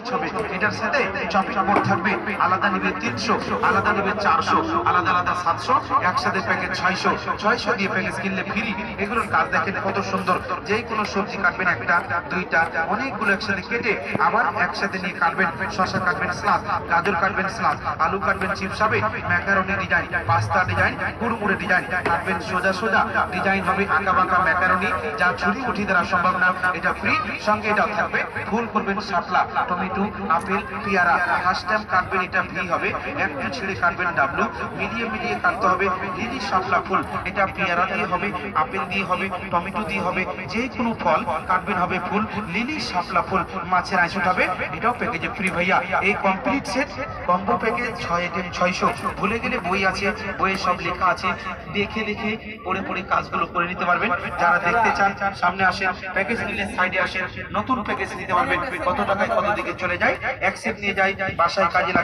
Rich হবে। এটার সাথে শপিং মোড থাকবে, আলাদা নিবে 300, আলাদা নিবে 400, আলাদা আলাদা 700, একসাথে প্যাকেজ 600, 600 দিয়ে প্যাকেজ কিনলে ফ্রি। এগুলোর কাজ দেখেন কত সুন্দর। যে কোনো সবজি কাটবেন, একটা দুইটা অনেকগুলো একসাথে কেটে আবার একসাথে নিয়ে কাটবেন। শসা কাটবেন স্লাদ, গাজর কাটবেন স্লাদ, আলু কাটবেন চিপস হবে, ম্যাকারনি ডিজাইন, পাস্তা ডিজাইন, কুড়মুড়ে ডিজাইন কাটবেন। সোজা সোজা ডিজাইন হবে, আঁকা বাঁকা ম্যাকারনি, যা ছুরি মুঠি দ্বারা সম্ভব না। এটা ফ্রি, সঙ্গে এটাও থাকবে। ফুল করবেন শাপলা, টমেটো, আপেল, পেয়ারা। ফার্স্ট টাইম কাটবেন, এটা ফ্রি হবে। একটু ছেড়ে কাটবেন ডাবলু, মিলিয়ে মিলিয়ে কাটতে হবে। লিলি শাপলা ফুল, এটা পেয়ারা দিয়ে হবে, আপেল দিয়ে হবে, টমেটো দিয়ে হবে, যে কোনো ফল কাটবেন হবে ফুল। লিলি শাপলা ফুল, মাছের আইস উঠাবে, এটাও প্যাকেজে ফ্রি ভাইয়া। এই complete set combo package 6 item 600। ভুলে গেলে বই আছে, বইয়ে সব লেখা আছে, দেখে দেখে পড়ে পড়ে কাজগুলো করে নিতে পারবেন। যারা দেখতে চান সামনে আসেন, প্যাকেজ নিলে সাইডে আসেন, নতুন প্যাকেজ নিতে পারবেন। কত টাকায় কত দিকে চলে যায়, এক সেট নিয়ে যাই, বাসায় কাজে লাগে।